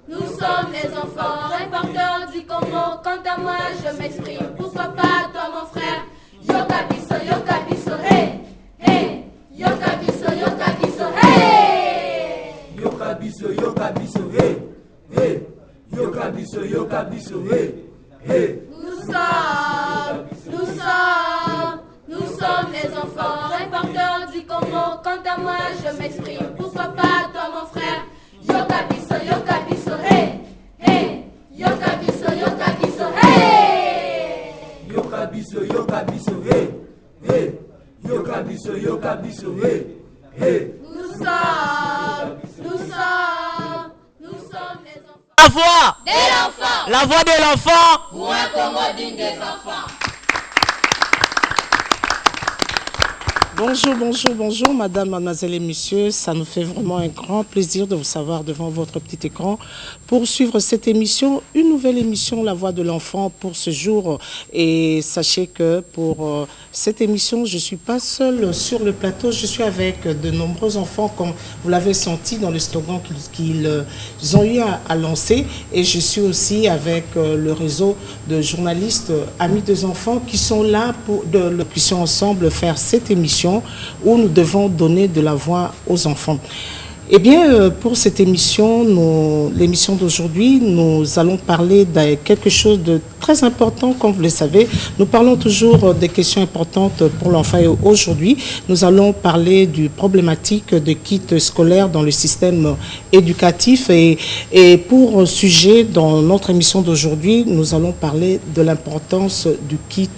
Nous sommes les enfants importeurs du Congo. Quant à moi, je m'exprime. Pourquoi pas toi, mon frère? Yoka biso, hey, hey. Yoka biso, hey. Yoka biso, hey, hey. Yoka biso, hey, hey. Nous sommes les enfants importeurs du Congo. Quant à moi, je m'exprime. Pourquoi pas toi, mon frère? Yoka biso, hey, hey. Yoka biso, hey. Yoka biso, hey, hey. Yoka biso, hey, hey. Nous sommes les enfants. La voix De l'enfant. La voix de l'enfant. Pour un Congo digne des enfants. Bonjour, madame, mademoiselle et messieurs. Ça nous fait vraiment un grand plaisir de vous savoir devant votre petit écran pour suivre cette émission, une nouvelle émission, La Voix de l'Enfant pour ce jour. Et sachez que pour cette émission, je ne suis pas seule sur le plateau, je suis avec de nombreux enfants, comme vous l'avez senti dans le slogan qu'ils ont eu à lancer. Et je suis aussi avec le réseau de journalistes Amis des enfants qui sont là pour que nous puissions ensemble faire cette émission où nous devons donner de la voix aux enfants. Eh bien, pour cette émission, l'émission d'aujourd'hui, nous allons parler de quelque chose de très important, comme vous le savez. Nous parlons toujours des questions importantes pour l'enfant et aujourd'hui, nous allons parler du problématique de kits scolaires dans le système éducatif et pour sujet, dans notre émission d'aujourd'hui, nous allons parler de l'importance du kit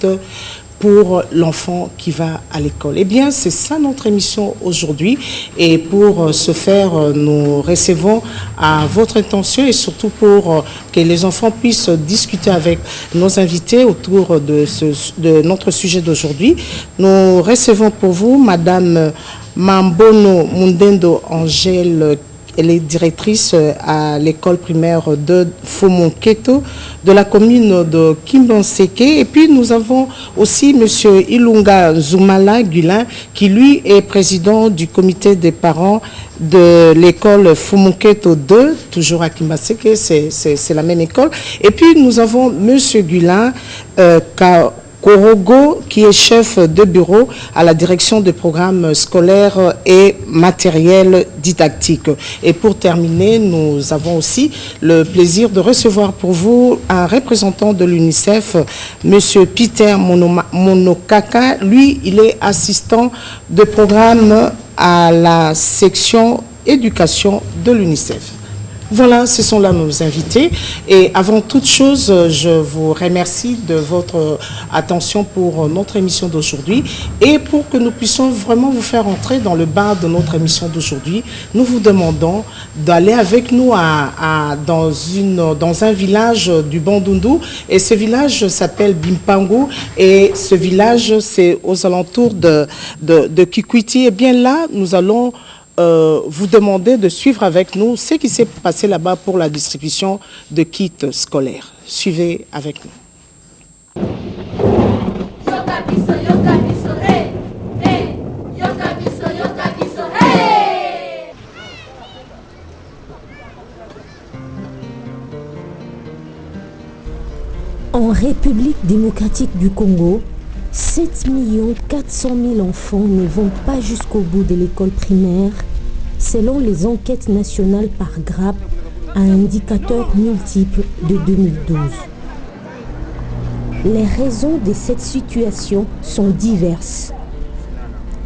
pour l'enfant qui va à l'école. Eh bien, c'est ça notre émission aujourd'hui. Et pour ce faire, nous recevons à votre intention et surtout pour que les enfants puissent discuter avec nos invités autour de notre sujet d'aujourd'hui. Nous recevons pour vous Madame Mambono Mundendo Angèle. Elle est directrice à l'école primaire de Fumunketo de la commune de Kimbanseke. Et puis nous avons aussi M. Ilunga Zoumala Gulin qui lui est président du comité des parents de l'école Fumunketo 2, toujours à Kimbanseke, c'est la même école. Et puis nous avons M. Gulin Korogo, qui est chef de bureau à la direction des programmes scolaires et matériel didactique. Et pour terminer, nous avons aussi le plaisir de recevoir pour vous un représentant de l'UNICEF, M. Peter Monokaka. Lui, il est assistant de programme à la section éducation de l'UNICEF. Voilà, ce sont là nos invités. Et avant toute chose, je vous remercie de votre attention pour notre émission d'aujourd'hui. Et pour que nous puissions vraiment vous faire entrer dans le bain de notre émission d'aujourd'hui, nous vous demandons d'aller avec nous dans un village du Bandundu. Et ce village s'appelle Bimpangu. Et ce village, c'est aux alentours de Kikwiti. Et bien là, nous allons vous demander de suivre avec nous ce qui s'est passé là-bas pour la distribution de kits scolaires. Suivez avec nous. Yoka biso, hey, hey. Yoka biso, hey. En République démocratique du Congo, 7 400 000 enfants ne vont pas jusqu'au bout de l'école primaire, selon les enquêtes nationales par GRAP, à indicateurs multiples de 2012. Les raisons de cette situation sont diverses.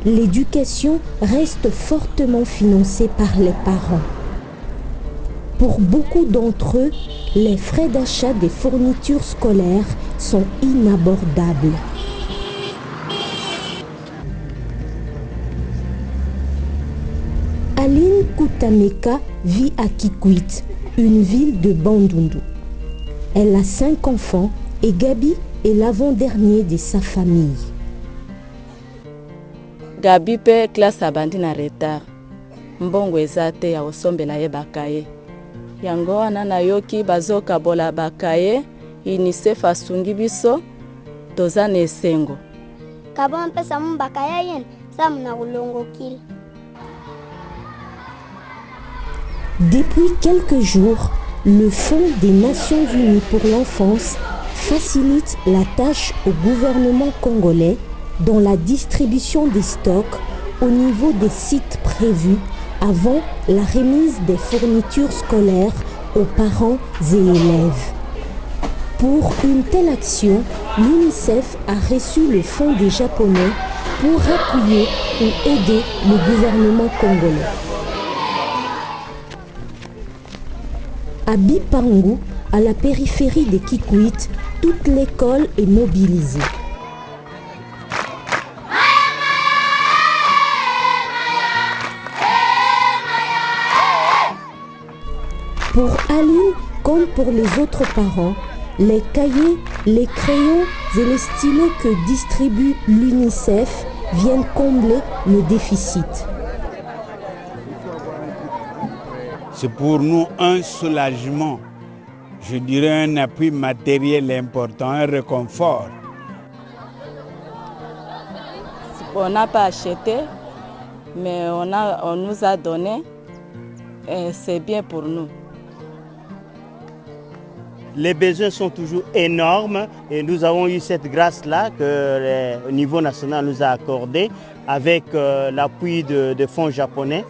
L'éducation reste fortement financée par les parents. Pour beaucoup d'entre eux, les frais d'achat des fournitures scolaires sont inabordables. Aline Kutameka vit à Kikwit, une ville de Bandundu. Elle a 5 enfants et Gabi est l'avant-dernier de sa famille. Gabi pe classe abandi na retard. Mbongo eza te ya osombela ye bakaye. Yango wana nayoki bazokabola bakaye, UNICEF asungi biso toza na esengo. kabon pesa mbaka yayen samna ulongo kil. Depuis quelques jours, le Fonds des Nations Unies pour l'enfance facilite la tâche au gouvernement congolais dans la distribution des stocks au niveau des sites prévus avant la remise des fournitures scolaires aux parents et élèves. Pour une telle action, l'UNICEF a reçu le fonds des Japonais pour appuyer ou aider le gouvernement congolais. À Bipangu, à la périphérie de Kikwit, toute l'école est mobilisée. Pour Aline, comme pour les autres parents, les cahiers, les crayons et les stylos que distribue l'UNICEF viennent combler le déficit. C'est pour nous un soulagement, je dirais un appui matériel important, un réconfort. On n'a pas acheté, mais on nous a donné et c'est bien pour nous. Les besoins sont toujours énormes et nous avons eu cette grâce-là que le niveau national nous a accordée avec l'appui de fonds japonais.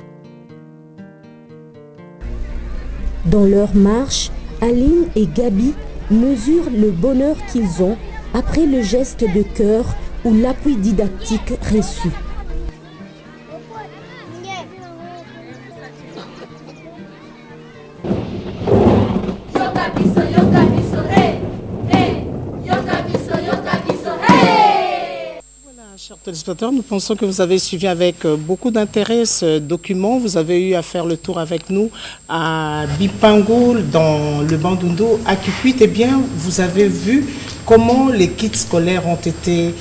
Dans leur marche, Aline et Gabi mesurent le bonheur qu'ils ont après le geste de cœur ou l'appui didactique reçu. Chers téléspectateurs, nous pensons que vous avez suivi avec beaucoup d'intérêt ce document. Vous avez eu à faire le tour avec nous à Bipangu, dans le Bandundu, à Kikwit. Eh bien, vous avez vu comment les kits scolaires ont été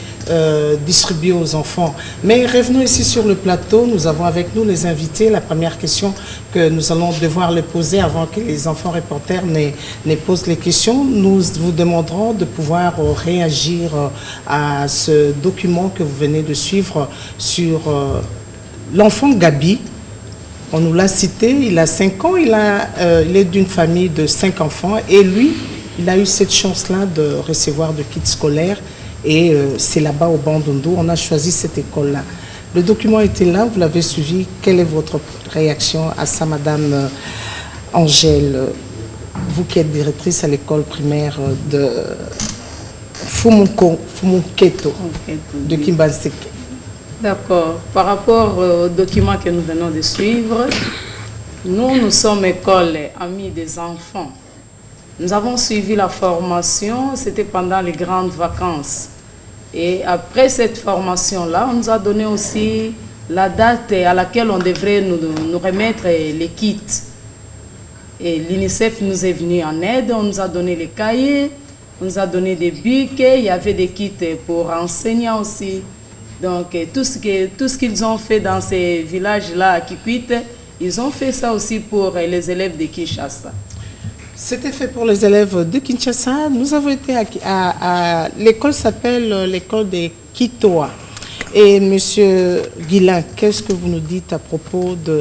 distribués aux enfants. Mais revenons ici sur le plateau. Nous avons avec nous les invités. La première question que nous allons devoir les poser avant que les enfants reporters ne posent les questions. Nous vous demanderons de pouvoir réagir à ce document que vous venez de suivre sur l'enfant Gabi. On nous l'a cité, il a 5 ans, il est d'une famille de 5 enfants et lui, il a eu cette chance-là de recevoir de kits scolaires et c'est là-bas au Bandundu, on a choisi cette école-là. Le document était là, vous l'avez suivi. Quelle est votre réaction à ça, Madame Angèle, vous qui êtes directrice à l'école primaire de Fumuketo de Kimbanzeke? D'accord. Par rapport au document que nous venons de suivre, nous sommes école Amis des enfants. Nous avons suivi la formation, c'était pendant les grandes vacances. Et après cette formation-là, on nous a donné aussi la date à laquelle on devrait nous remettre les kits. Et l'UNICEF nous est venu en aide, on nous a donné les cahiers, on nous a donné des bics, il y avait des kits pour enseignants aussi. Donc tout ce qu'ils ont fait dans ces villages-là à Kikwit, ils ont fait ça aussi pour les élèves de Kinshasa. C'était fait pour les élèves de Kinshasa. Nous avons été à l'école s'appelle l'école de Kitoa. Et Monsieur Guilain, qu'est-ce que vous nous dites à propos du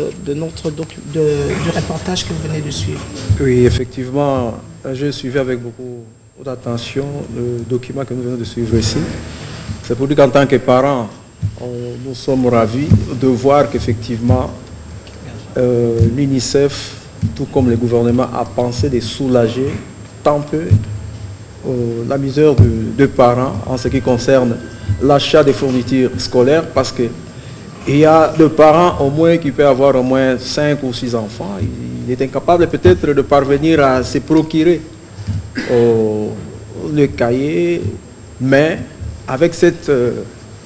reportage que vous venez de suivre? Oui, effectivement, je suivais avec beaucoup d'attention le document que nous venons de suivre ici. C'est pour dire qu'en tant que parents, nous sommes ravis de voir qu'effectivement l'UNICEF, tout comme le gouvernement, a pensé de soulager tant peu la misère de parents en ce qui concerne l'achat des fournitures scolaires, parce qu'il y a des parents au moins qui peuvent avoir au moins 5 ou 6 enfants. Il est incapable peut-être de parvenir à se procurer le cahier, mais avec cette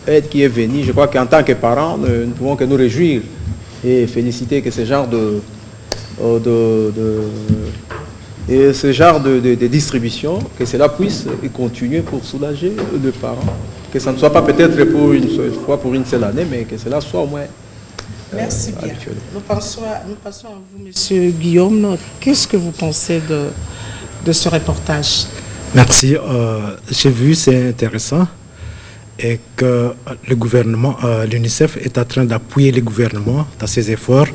aide qui est venue, je crois qu'en tant que parents, nous ne pouvons que nous réjouir et féliciter que ce genre de distribution, que cela puisse continuer pour soulager les parents. Que ça ne soit pas peut-être pour une seule fois, pour une seule année, mais que cela soit au moins merci bien. Habituel. Nous passons à vous, Monsieur Guillaume. Qu'est-ce que vous pensez de ce reportage? Merci. J'ai vu, c'est intéressant. et que le gouvernement, l'UNICEF est en train d'appuyer le gouvernement dans ses efforts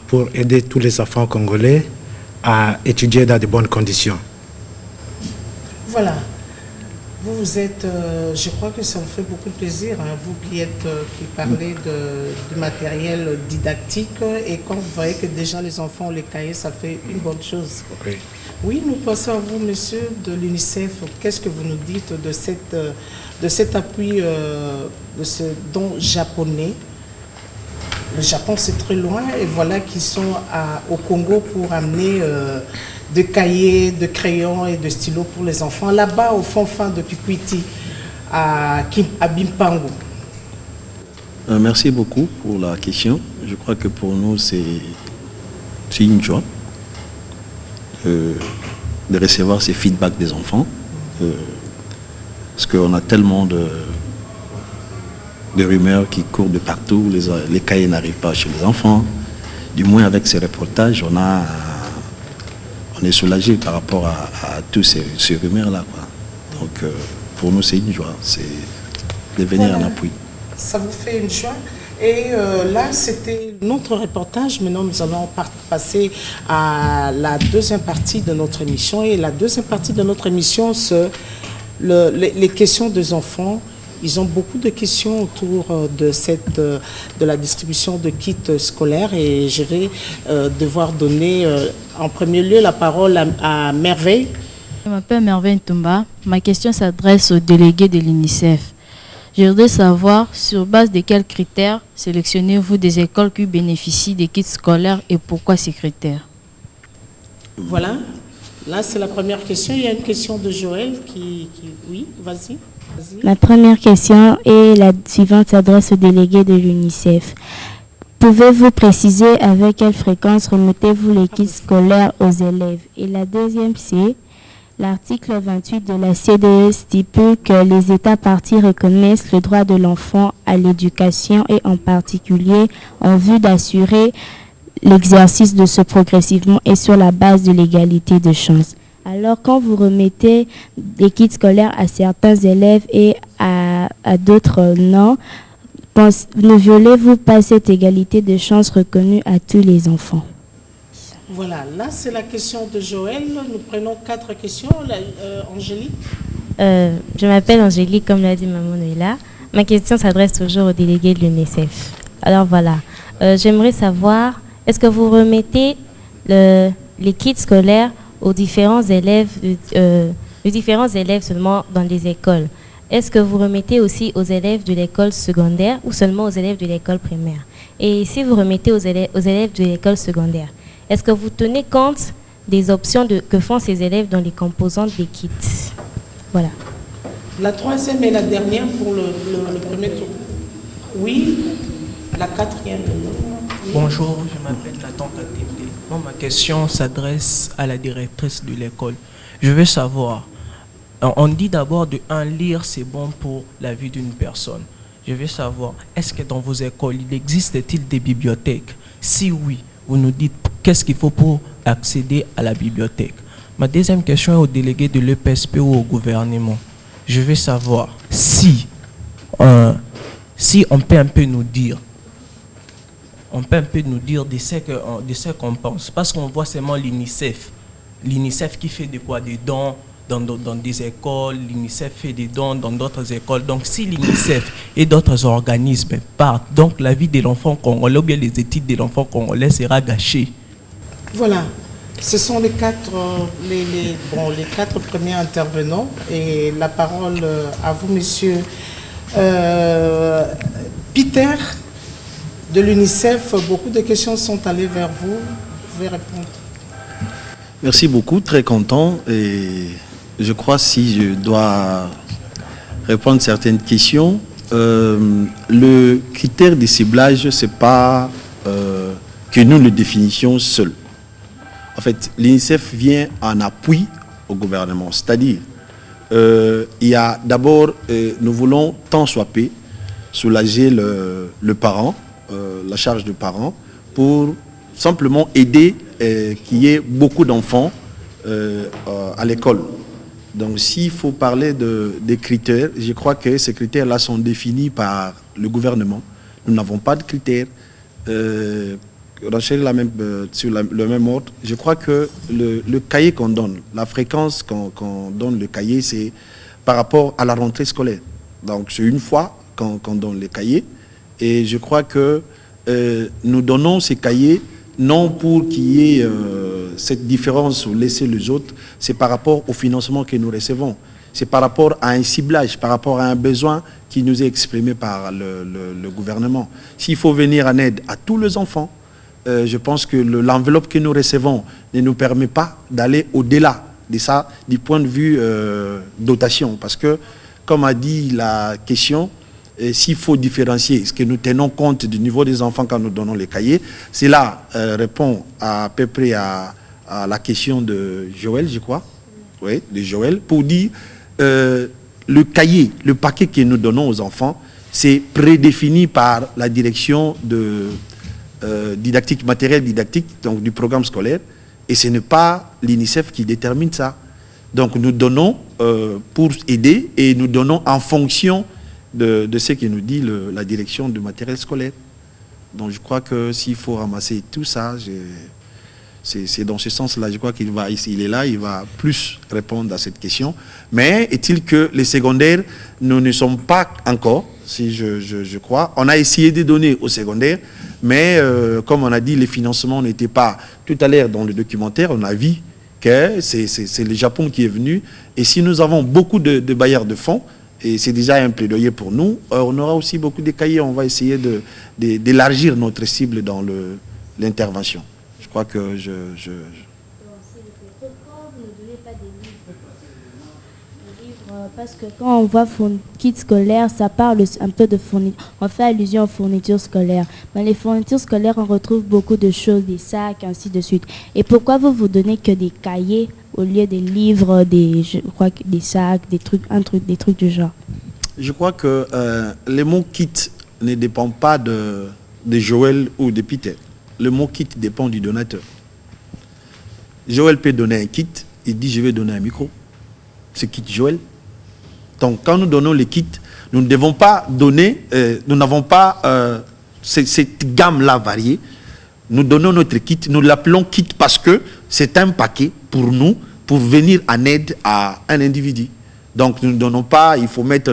pour aider tous les enfants congolais à étudier dans de bonnes conditions. Voilà. Vous êtes, je crois que ça vous fait beaucoup de plaisir, hein, vous qui parlez du matériel didactique, et quand vous voyez que déjà les enfants ont les cahiers, ça fait une bonne chose. Oui. Oui, nous passons à vous, monsieur de l'UNICEF. Qu'est-ce que vous nous dites de cet appui, de ce don japonais? Le Japon, c'est très loin, et voilà qu'ils sont au Congo pour amener de cahiers, de crayons et de stylos pour les enfants, là-bas au fond de Kikwiti, à Bimpango. Merci beaucoup pour la question. Je crois que pour nous, c'est une joie de recevoir ces feedbacks des enfants, parce qu'on a tellement de rumeurs qui courent de partout, les cahiers n'arrivent pas chez les enfants. Du moins avec ces reportages, on est soulagé par rapport à tous ces rumeurs-là. Donc pour nous, c'est une joie, c'est de venir en appui. Ça vous fait une joie. Et là, c'était notre reportage. Maintenant, nous allons passer à la deuxième partie de notre émission. Et la deuxième partie de notre émission, c'est les questions des enfants. Ils ont beaucoup de questions autour de la distribution de kits scolaires. Et je vais devoir donner en premier lieu la parole à Merveille. Je m'appelle Merveille Ntumba. Ma question s'adresse au délégué de l'UNICEF. Je voudrais savoir sur base de quels critères sélectionnez-vous des écoles qui bénéficient des kits scolaires et pourquoi ces critères? Voilà, là c'est la première question. Il y a une question de Joël qui... Oui, vas-y. Ma première question est la suivante, s'adresse au délégué de l'UNICEF. Pouvez-vous préciser avec quelle fréquence remettez-vous les kits scolaires aux élèves? Et la deuxième, c'est... L'article 28 de la CDE stipule que les États parties reconnaissent le droit de l'enfant à l'éducation et en particulier en vue d'assurer l'exercice de ce progressivement et sur la base de l'égalité de chance. Alors quand vous remettez des kits scolaires à certains élèves et à d'autres non, ne violez-vous pas cette égalité de chance reconnue à tous les enfants? Voilà, là c'est la question de Joël. Nous prenons 4 questions. Angélique? Je m'appelle Angélique, comme l'a dit Maman Noëlla. Ma question s'adresse toujours au délégué de l'UNICEF. Alors voilà, j'aimerais savoir, est-ce que vous remettez les kits scolaires aux différents élèves, seulement dans les écoles? Est-ce que vous remettez aussi aux élèves de l'école secondaire ou seulement aux élèves de l'école primaire? Et si vous remettez aux élèves de l'école secondaire, est-ce que vous tenez compte des options que font ces élèves dans les composantes des kits? Voilà. La troisième et la dernière pour le premier tour. Oui, la quatrième. Oui. Bonjour, je m'appelle Nathan Katembe. Moi, ma question s'adresse à la directrice de l'école. Je veux savoir, on dit d'abord de lire, c'est bon pour la vie d'une personne. Je veux savoir, est-ce que dans vos écoles, il existe-t-il des bibliothèques? Si oui, vous nous dites qu'est-ce qu'il faut pour accéder à la bibliothèque. Ma deuxième question est au délégué de l'EPSP ou au gouvernement. Je veux savoir si on peut un peu nous dire, de ce qu'on pense. Parce qu'on voit seulement l'UNICEF. L'UNICEF qui fait des dons dans des écoles, l'UNICEF fait des dons dans d'autres écoles. Donc si l'UNICEF et d'autres organismes partent, donc la vie de l'enfant congolais ou bien les études de l'enfant congolais sera gâchée. Voilà, ce sont les 4 premiers intervenants. Et la parole à vous, monsieur Peter de l'UNICEF. Beaucoup de questions sont allées vers vous. Vous pouvez répondre. Merci beaucoup, très content. Et je crois si je dois répondre à certaines questions, le critère de ciblage, ce n'est pas que nous le définissions seuls. En fait, l'UNICEF vient en appui au gouvernement. C'est-à-dire, il y a d'abord, nous voulons tant soit peu soulager le parent, la charge du parent, pour simplement aider qu'il y ait beaucoup d'enfants à l'école. Donc s'il faut parler des critères, je crois que ces critères-là sont définis par le gouvernement. Nous n'avons pas de critères. Rachel, sur le même ordre, je crois que le cahier qu'on donne, la fréquence qu'on donne le cahier, c'est par rapport à la rentrée scolaire. Donc c'est une fois qu'on donne les cahiers. Et je crois que nous donnons ces cahiers non pour qu'il y ait cette différence ou laisser les autres, c'est par rapport au financement que nous recevons. C'est par rapport à un ciblage, par rapport à un besoin qui nous est exprimé par le gouvernement. S'il faut venir en aide à tous les enfants, je pense que l'enveloppe que nous recevons ne nous permet pas d'aller au-delà de ça, du point de vue dotation. Parce que, comme a dit la question, s'il faut différencier, ce que nous tenons compte du niveau des enfants quand nous donnons les cahiers, cela répond à peu près à la question de Joël, je crois, oui, de Joël, pour dire le cahier, le paquet que nous donnons aux enfants, c'est prédéfini par la direction de didactique, matériel didactique, donc du programme scolaire, et ce n'est pas l'UNICEF qui détermine ça. Donc nous donnons pour aider et nous donnons en fonction de ce que nous dit la direction du matériel scolaire. Donc je crois que s'il faut ramasser tout ça, c'est dans ce sens-là, je crois qu'il va, s'il est là, il va plus répondre à cette question. Mais est-il que les secondaires, nous ne sommes pas encore, si je crois, on a essayé de donner aux secondaires, mais comme on a dit, les financements n'étaient pas, tout à l'heure dans le documentaire, on a vu que c'est le Japon qui est venu, et si nous avons beaucoup de bailleurs de fonds, et c'est déjà un plaidoyer pour nous, on aura aussi beaucoup de cahiers, on va essayer d'élargir notre cible dans l'intervention. Je crois que Parce que quand on voit kit scolaire, ça parle un peu de fourniture. On fait allusion aux fournitures scolaires. Mais les fournitures scolaires, on retrouve beaucoup de choses, des sacs, ainsi de suite. Et pourquoi vous donnez que des cahiers au lieu des livres, je crois que des sacs, des trucs du genre? Je crois que le mot kit ne dépend pas de Joël ou de Peter. Le mot kit dépend du donateur. Joël peut donner un kit, il dit je vais donner un micro. C'est kit Joël. Donc quand nous donnons les kits, nous ne devons pas donner, nous n'avons pas cette gamme-là variée. Nous donnons notre kit, nous l'appelons kit parce que c'est un paquet pour nous, pour venir en aide à un individu. Donc nous ne donnons pas, il faut mettre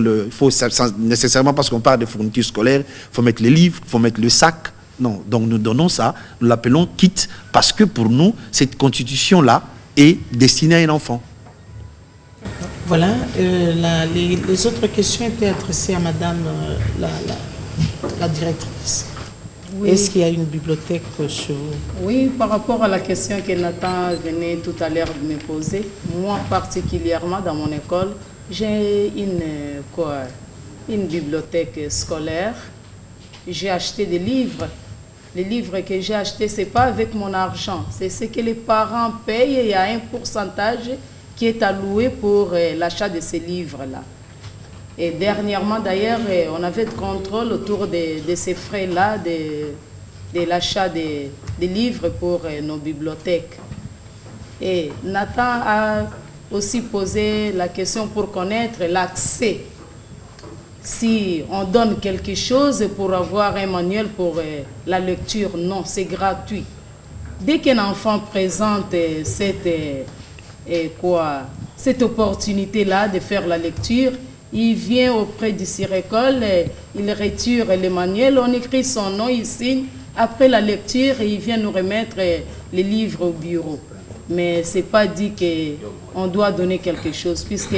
nécessairement parce qu'on parle de fournitures scolaires, il faut mettre les livres, il faut mettre le sac. Non, donc nous donnons ça, nous l'appelons kit parce que pour nous, cette constitution-là est destinée à un enfant. Voilà, les autres questions étaient adressées à Madame la directrice. Oui. Est-ce qu'il y a une bibliothèque chez vous? Oui, par rapport à la question que Nathan venait tout à l'heure de me poser, moi particulièrement dans mon école, j'ai une bibliothèque scolaire. J'ai acheté des livres. Les livres que j'ai achetés, ce n'est pas avec mon argent, c'est ce que les parents payent et il y a un pourcentage qui est alloué pour l'achat de ces livres-là. Et dernièrement, d'ailleurs, on avait de contrôle autour de ces frais-là, de l'achat des livres pour nos bibliothèques. Et Nathan a aussi posé la question pour connaître l'accès. Si on donne quelque chose pour avoir un manuel pour la lecture, non, c'est gratuit. Dès qu'un enfant présente cette opportunité-là de faire la lecture, il vient auprès du CIRECOL, il retire le manuel, on écrit son nom, il signe. Après la lecture, il vient nous remettre les livres au bureau. Mais ce n'est pas dit qu'on doit donner quelque chose, puisque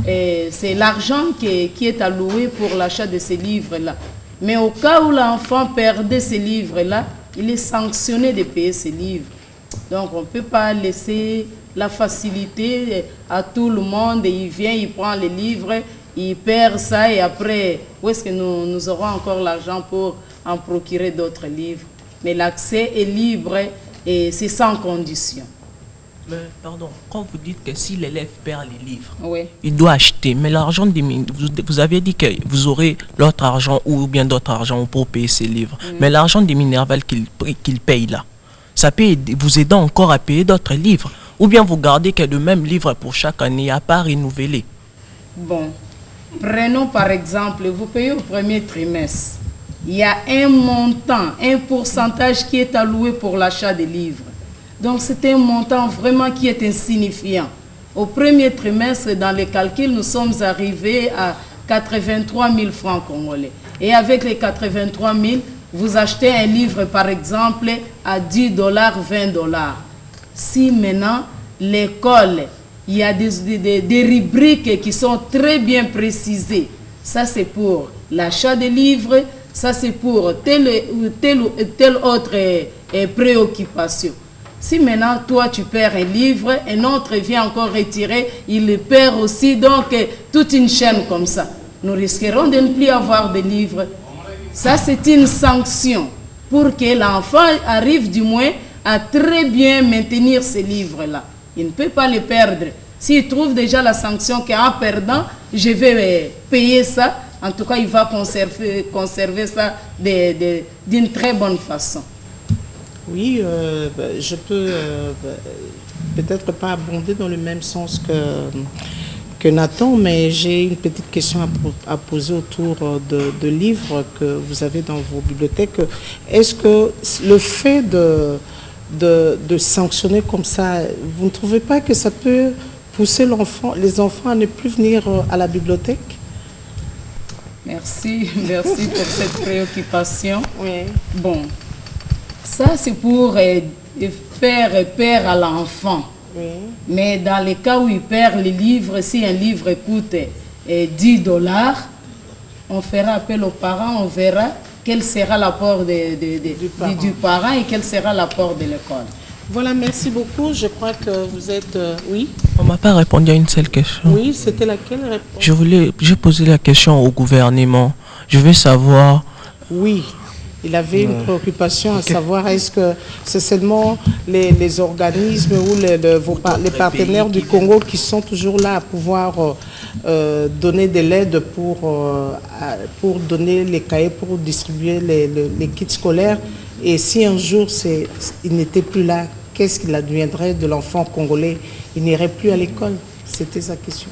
c'est l'argent qui est alloué pour l'achat de ces livres-là. Mais au cas où l'enfant perdait ces livres-là, il est sanctionné de payer ces livres. Donc on ne peut pas laisser la facilité à tout le monde. Il vient, il prend les livres, il perd ça et après, où est-ce que nous aurons encore l'argent pour en procurer d'autres livres? Mais l'accès est libre et c'est sans condition. Mais pardon, quand vous dites que si l'élève perd les livres, oui, il doit acheter, mais l'argent diminue. Vous avez dit que vous aurez l'autre argent ou bien d'autres argent pour payer ces livres. Mais l'argent des minérables qu'il paye là, ça peut vous aider encore à payer d'autres livres. ou bien vous gardez que le même livre pour chaque année à pas renouveler? Bon, prenons par exemple, vous payez au premier trimestre. Il y a un montant, un pourcentage qui est alloué pour l'achat des livres. Donc c'est un montant vraiment qui est insignifiant. Au premier trimestre, dans les calculs, nous sommes arrivés à 83 000 francs congolais. Et avec les 83 000, vous achetez un livre par exemple à 10 $, 20 $. Si maintenant l'école, il y a des rubriques qui sont très bien précisées, ça c'est pour l'achat des livres, ça c'est pour telle autre préoccupation. Si maintenant toi tu perds un livre, un autre vient encore retirer, il le perd aussi, donc toute une chaîne comme ça. Nous risquerons de ne plus avoir de livres. Ça c'est une sanction pour que l'enfant arrive du moins à très bien maintenir ces livres-là. Il ne peut pas les perdre. S'il trouve déjà la sanction qu'en perdant, je vais payer ça, en tout cas il va conserver ça d'une très bonne façon. Oui, je peux peut-être pas abonder dans le même sens que Nathan, mais j'ai une petite question à poser autour de livres que vous avez dans vos bibliothèques. Est-ce que le fait de sanctionner comme ça, vous ne trouvez pas que ça peut pousser les enfants à ne plus venir à la bibliothèque? Merci pour cette préoccupation. Oui. Bon, ça c'est pour faire peur à l'enfant. Oui. Mais dans les cas où il perd les livres, si un livre coûte 10 $, on fera appel aux parents, on verra quel sera l'apport du parent et quel sera l'apport de l'école. Voilà, merci beaucoup. Je crois que vous êtes... oui. On ne m'a pas répondu à une seule question. Oui, c'était laquelle réponse? J'ai posé la question au gouvernement. Je veux savoir... Oui, il avait une préoccupation à savoir est-ce que c'est seulement les organismes ou les partenaires du Congo qui sont toujours là à pouvoir donner de l'aide pour donner les cahiers, pour distribuer les kits scolaires. Et si un jour il n'était plus là, qu'est-ce qu'il adviendrait de l'enfant congolais? Il n'irait plus à l'école? C'était sa question.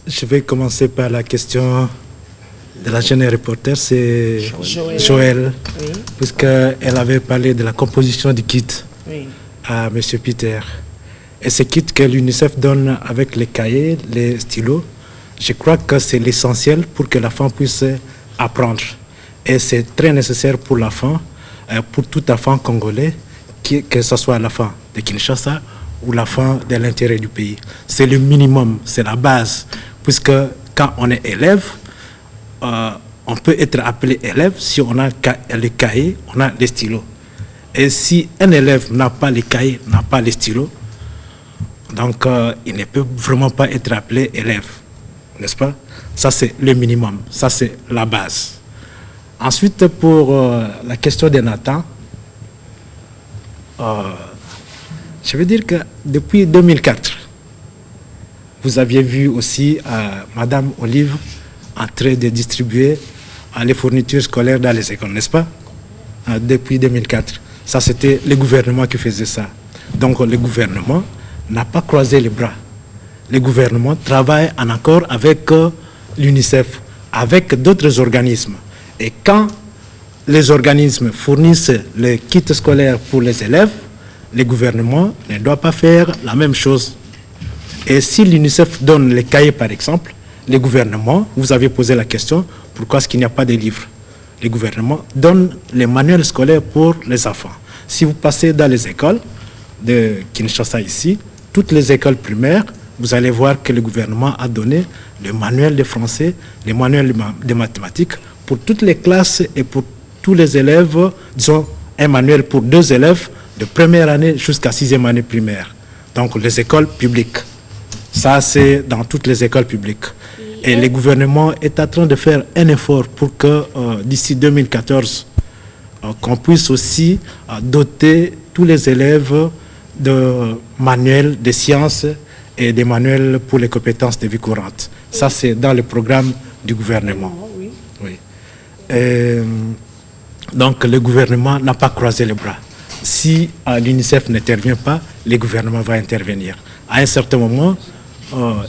Je vais commencer par la question de la jeune reporter, c'est Joël, oui. Puisqu'elle avait parlé de la composition du kit à M. Peter. Et ce kit que l'UNICEF donne avec les cahiers, les stylos, je crois que c'est l'essentiel pour que l'enfant puisse apprendre. Et c'est très nécessaire pour l'enfant, pour tout enfant congolais, que ce soit l'enfant de Kinshasa ou l'enfant de l'intérieur du pays. C'est le minimum, c'est la base, puisque quand on est élève, on peut être appelé élève si on a les cahiers, on a les stylos. Et si un élève n'a pas les cahiers, n'a pas les stylos, donc il ne peut vraiment pas être appelé élève, n'est-ce pas? Ça c'est le minimum, ça c'est la base. Ensuite, pour la question de Nathan, je veux dire que depuis 2004, vous aviez vu aussi Madame Olive en train de distribuer les fournitures scolaires dans les écoles, n'est-ce pas? Depuis 2004. Ça, c'était le gouvernement qui faisait ça. Donc, le gouvernement n'a pas croisé les bras. Le gouvernement travaille en accord avec l'UNICEF, avec d'autres organismes. Et quand les organismes fournissent les kits scolaires pour les élèves, le gouvernement ne doit pas faire la même chose. Et si l'UNICEF donne les cahiers, par exemple, le gouvernement, vous avez posé la question, pourquoi est-ce qu'il n'y a pas de livres? Le gouvernement donne les manuels scolaires pour les enfants. Si vous passez dans les écoles de Kinshasa ici, toutes les écoles primaires, vous allez voir que le gouvernement a donné le manuel de français, le manuel de mathématiques pour toutes les classes et pour tous les élèves, disons un manuel pour 2 élèves de première année jusqu'à 6e année primaire. Donc les écoles publiques. Ça, c'est dans toutes les écoles publiques. Et le gouvernement est en train de faire un effort pour que d'ici 2014, qu'on puisse aussi doter tous les élèves de manuels de sciences et des manuels pour les compétences de vie courante. Ça, c'est dans le programme du gouvernement. Oui. Et donc, le gouvernement n'a pas croisé les bras. si l'UNICEF n'intervient pas, le gouvernement va intervenir. À un certain moment,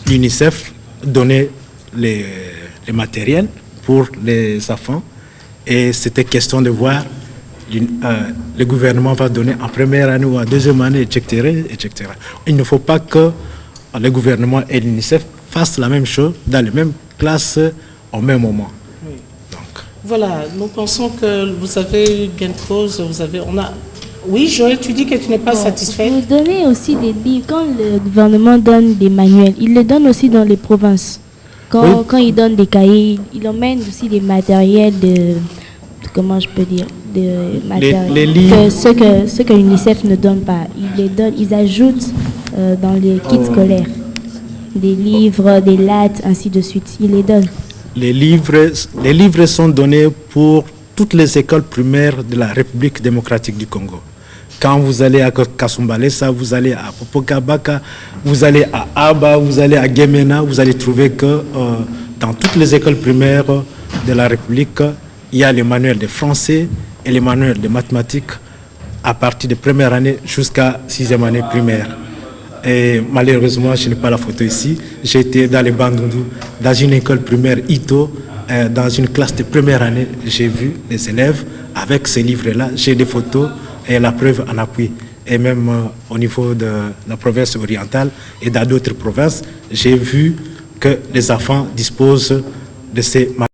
l'UNICEF donnait les matériels pour les enfants et c'était question de voir le gouvernement va donner en première année ou en deuxième année, etc., etc. Il ne faut pas que le gouvernement et l'UNICEF fassent la même chose dans les mêmes classes au même moment. Oui. Donc. Voilà, nous pensons que vous avez eu bien de cause. Oui, Joël, tu dis que tu n'es pas satisfait. Vous donnez aussi des livres. Quand le gouvernement donne des manuels, il les donne aussi dans les provinces. Quand il donne des cahiers, il emmène aussi des matériels comment je peux dire, de matériel les livres. Ce que l'UNICEF ne donne pas. Ils ajoutent dans les kits scolaires des livres, des lattes, ainsi de suite. Ils les donnent. Les livres sont donnés pour toutes les écoles primaires de la République démocratique du Congo. Quand vous allez à Kasumbalesa, vous allez à Popokabaka, vous allez à Aba, vous allez à Gemena, vous allez trouver que dans toutes les écoles primaires de la République, il y a les manuels de français et les manuels de mathématiques à partir de première année jusqu'à 6e année primaire. Et malheureusement, je n'ai pas la photo ici. J'étais dans les Bandundu, dans une école primaire Ito, dans une classe de première année. J'ai vu les élèves avec ces livres-là. J'ai des photos et la preuve en appui. Et même au niveau de la province orientale et dans d'autres provinces, j'ai vu que les enfants disposent de ces manuels.